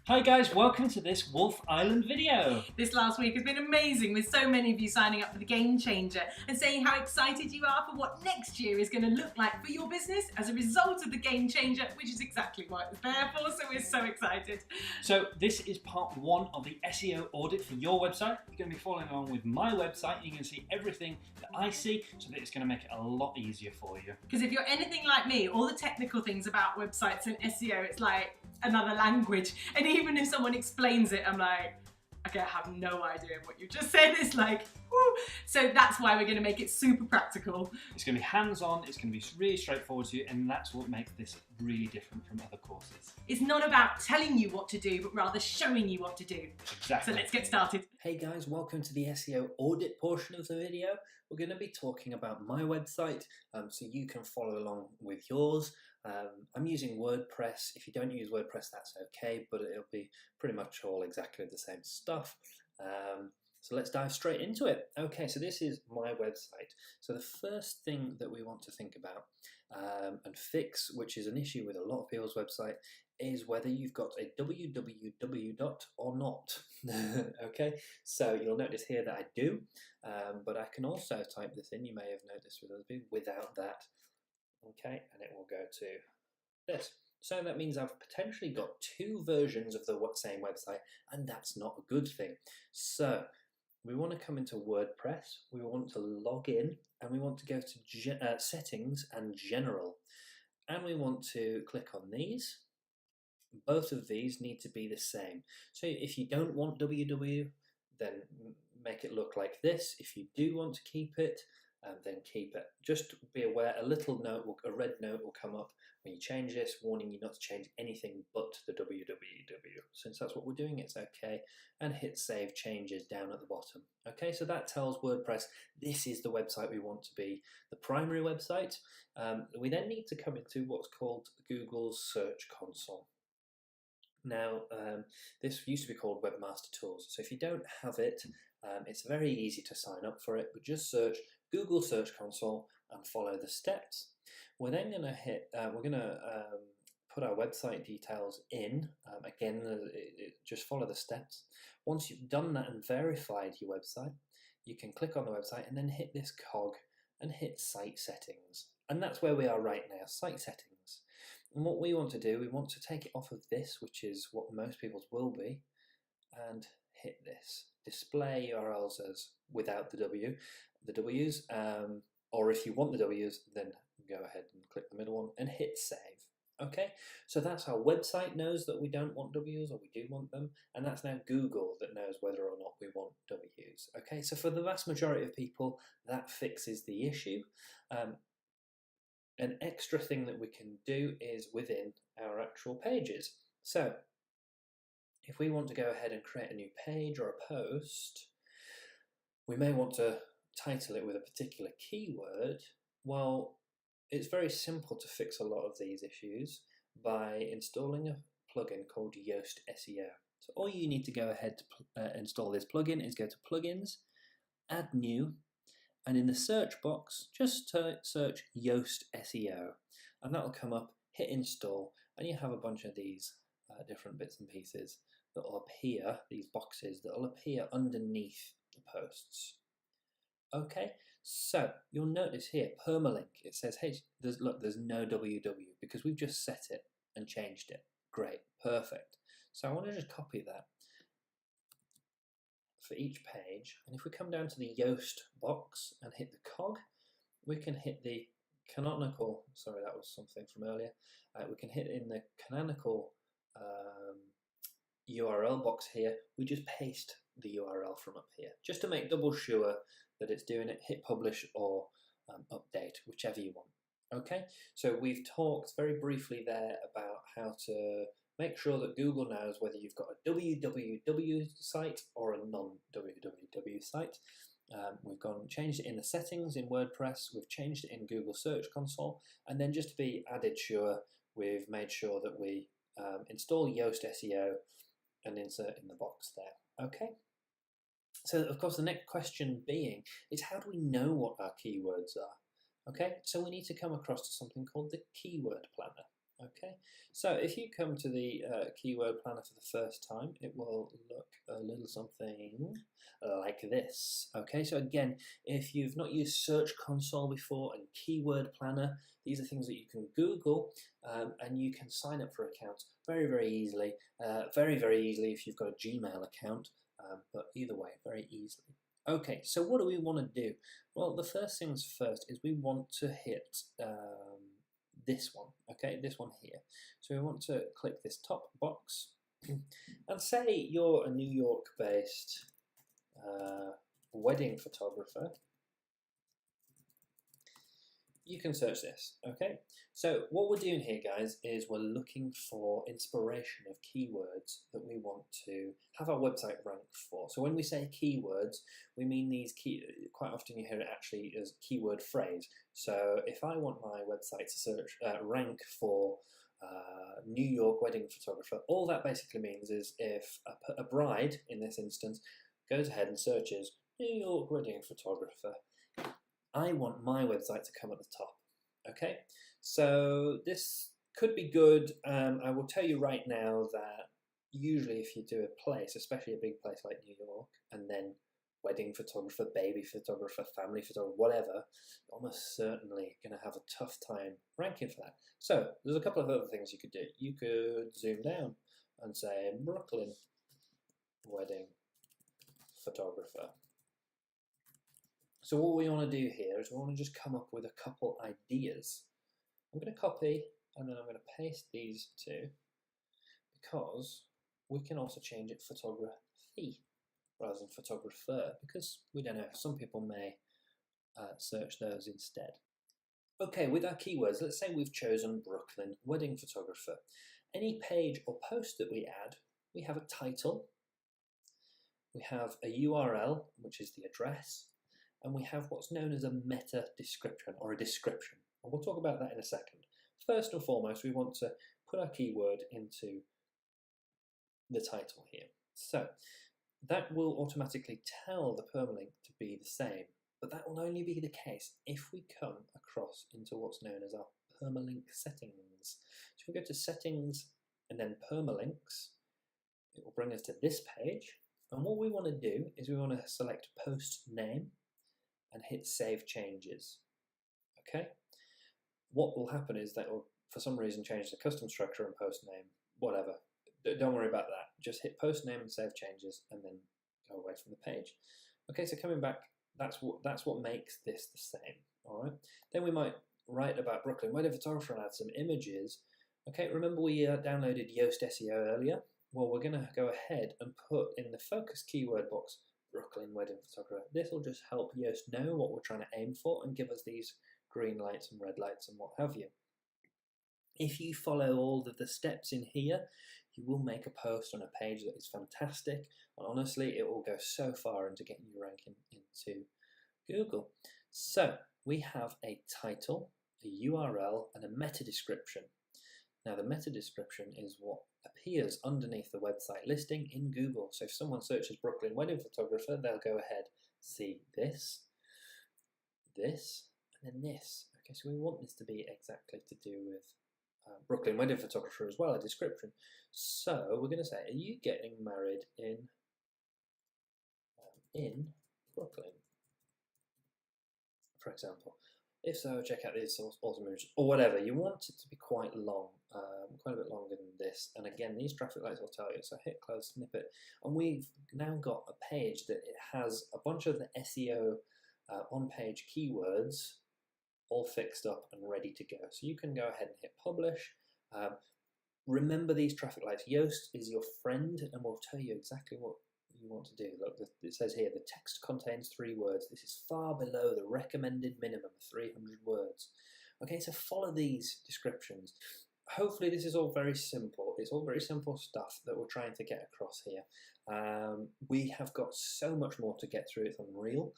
Hi guys, welcome to this Wolf Island video. This last week has been amazing with so many of you signing up for the Game Changer and saying how excited you are for what next year is going to look like for your business as a result of the Game Changer, which is exactly what it's there for, so we're so excited. So this is part one of the SEO audit for your website. You're going to be following along with my website and you can see everything that I see so that it's going to make it a lot easier for you. Because if you're anything like me, all the technical things about websites and SEO, it's like another language. And even if someone explains it, I'm like, okay, I have no idea what you just said. It's like, whoo. So that's why we're going to make it super practical. It's going to be hands-on, it's going to be really straightforward to you, and that's what makes this really different from other courses. It's not about telling you what to do, but rather showing you what to do. Exactly. So let's get started. Hey guys, welcome to the SEO audit portion of the video. We're going to be talking about my website, so you can follow along with yours. I'm using WordPress. If you don't use WordPress, that's okay, but it'll be pretty much all exactly the same stuff. So let's dive straight into it. Okay, so this is my website. So the first thing that we want to think about and fix, which is an issue with a lot of people's website, is whether you've got a www dot or not. Okay, so you'll notice here that I do, but I can also type this in. You may have noticed with other people without that. Okay, and it will go to this. So that means I've potentially got two versions of the same website, and that's not a good thing. So we want to come into WordPress, we want to log in, and we want to go to settings and general. And we want to click on these. Both of these need to be the same. So if you don't want www, then make it look like this. If you do want to keep it, then keep it. Just be aware, a red note will come up when you change this, warning you not to change anything but the www. Since that's what we're doing, it's okay. And hit save changes down at the bottom. Okay, so that tells WordPress this is the website we want to be the primary website. We then need to come into what's called Google's Search Console. Now, this used to be called Webmaster Tools. So if you don't have it, it's very easy to sign up for it, but just search Google Search Console and follow the steps. We're then going to put our website details in. Again, just follow the steps. Once you've done that and verified your website, you can click on the website and then hit this cog and hit Site Settings. And that's where we are right now, Site Settings. And what we want to do, we want to take it off of this, which is what most people's will be, and hit this. Display URLs as without the W's, or if you want the W's, then go ahead and click the middle one and hit save. Okay, so that's our website knows that we don't want W's or we do want them, and that's now Google that knows whether or not we want W's. Okay, so for the vast majority of people, that fixes the issue. An extra thing that we can do is within our actual pages. So if we want to go ahead and create a new page or a post, we may want to title it with a particular keyword. Well, it's very simple to fix a lot of these issues by installing a plugin called Yoast SEO. So all you need to go ahead to install this plugin is go to Plugins, Add New, and in the search box, just search Yoast SEO, and that'll come up, hit install, and you have a bunch of these different bits and pieces that will appear, these boxes that will appear underneath the posts. Okay, so you'll notice here, permalink, it says, hey, there's no www because we've just set it and changed it. Great, perfect. So I want to just copy that for each page, and if we come down to the Yoast box and hit the cog, we can hit the canonical, sorry that was something from earlier, we can hit in the canonical URL box here, we just paste the URL from up here, just to make double sure that it's doing it, hit publish or update, whichever you want. Okay, so we've talked very briefly there about how to make sure that Google knows whether you've got a www site or a non-www site. We've gone and changed it in the settings in WordPress, we've changed it in Google Search Console, and then just to be added sure, we've made sure that we install Yoast SEO and insert in the box there. Okay. So of course the next question being is how do we know what our keywords are? Okay, so we need to come across to something called the keyword planner. Okay, so if you come to the keyword planner for the first time, it will look a little something like this. Okay, so again, if you've not used Search Console before and keyword planner, these are things that you can Google and you can sign up for accounts very, very easily. Very easily if you've got a Gmail account, but either way, very easily. Okay, so what do we want to do? Well, the first things first is we want to hit this one, okay, this one here. So we want to click this top box and say you're a New York based wedding photographer. You can search this, okay? So what we're doing here, guys, is we're looking for inspiration of keywords that we want to have our website rank for. So when we say keywords, we mean these quite often you hear it actually as keyword phrase. So if I want my website to search rank for New York wedding photographer, all that basically means is if a bride, in this instance, goes ahead and searches New York wedding photographer, I want my website to come at the top. Okay, so this could be good. I will tell you right now that usually if you do a place, especially a big place like New York, and then wedding photographer, baby photographer, family photographer, whatever, you're almost certainly going to have a tough time ranking for that. So there's a couple of other things you could do. You could zoom down and say Brooklyn wedding photographer. So what we want to do here is we want to just come up with a couple ideas. I'm going to copy and then I'm going to paste these two because we can also change it photography rather than photographer because we don't know, some people may search those instead. Okay, with our keywords, let's say we've chosen Brooklyn wedding photographer. Any page or post that we add, we have a title, we have a URL, which is the address, and we have what's known as a meta description or a description. And we'll talk about that in a second. First and foremost, we want to put our keyword into the title here. So that will automatically tell the permalink to be the same, but that will only be the case if we come across into what's known as our permalink settings. So we go to settings and then permalinks. It will bring us to this page. And what we want to do is we want to select post name and hit save changes. Okay, what will happen is that will for some reason change the custom structure and post name, whatever. Don't worry about that. Just hit post name and save changes and then go away from the page. Okay, so coming back, that's what makes this the same. All right, then we might write about Brooklyn wedding photographer and add some images. Okay, remember we downloaded Yoast SEO earlier? Well, we're going to go ahead and put in the focus keyword box Brooklyn wedding photographer. This will just help Yoast know what we're trying to aim for and give us these green lights and red lights and what have you. If you follow all of the steps in here, you will make a post on a page that is fantastic, and honestly it will go so far into getting you ranking into Google. So we have a title, a URL and a meta description. Now the meta description is what appears underneath the website listing in Google. So if someone searches Brooklyn wedding photographer, they'll go ahead, see this, this, and then this. Okay, so we want this to be exactly to do with Brooklyn wedding photographer as well, a description. So we're going to say, are you getting married in Brooklyn, for example? If so, check out these awesome images, or whatever. You want it to be quite long, quite a bit longer than this. And again, these traffic lights will tell you. So hit close snippet. And we've now got a page that it has a bunch of the SEO on-page keywords all fixed up and ready to go. So you can go ahead and hit publish. Remember these traffic lights. Yoast is your friend and will tell you exactly what you want to do. Look, it says here, the text contains 3 words. This is far below the recommended minimum of 300 words. Okay, so follow these descriptions. Hopefully this is all very simple. It's all very simple stuff that we're trying to get across here. We have got so much more to get through. It's unreal,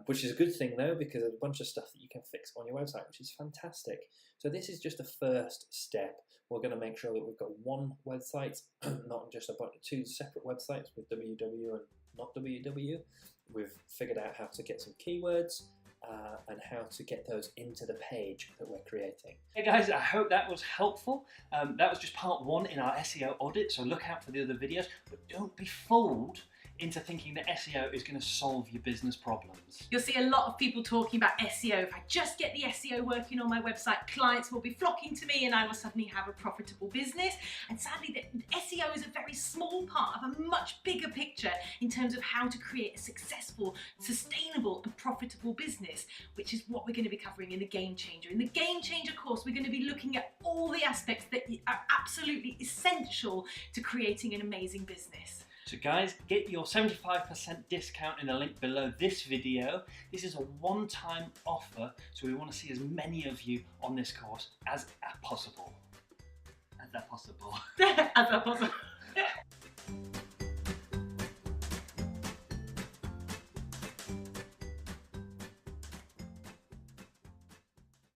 which is a good thing though, because there's a bunch of stuff that you can fix on your website, which is fantastic. So this is just a first step. We're going to make sure that we've got one website, not just 2 separate websites with www and not www. We've figured out how to get some keywords, and how to get those into the page that we're creating. Hey guys, I hope that was helpful. That was just part 1 in our SEO audit, so look out for the other videos, but don't be fooled into thinking that SEO is going to solve your business problems. You'll see a lot of people talking about SEO. If I just get the SEO working on my website, clients will be flocking to me and I will suddenly have a profitable business. And sadly, the SEO is a very small part of a much bigger picture in terms of how to create a successful, sustainable and profitable business, which is what we're going to be covering in the Game Changer. In the Game Changer course, we're going to be looking at all the aspects that are absolutely essential to creating an amazing business. So guys, get your 75% discount in the link below this video. This is a one-time offer, so we want to see as many of you on this course as possible. As possible. As possible.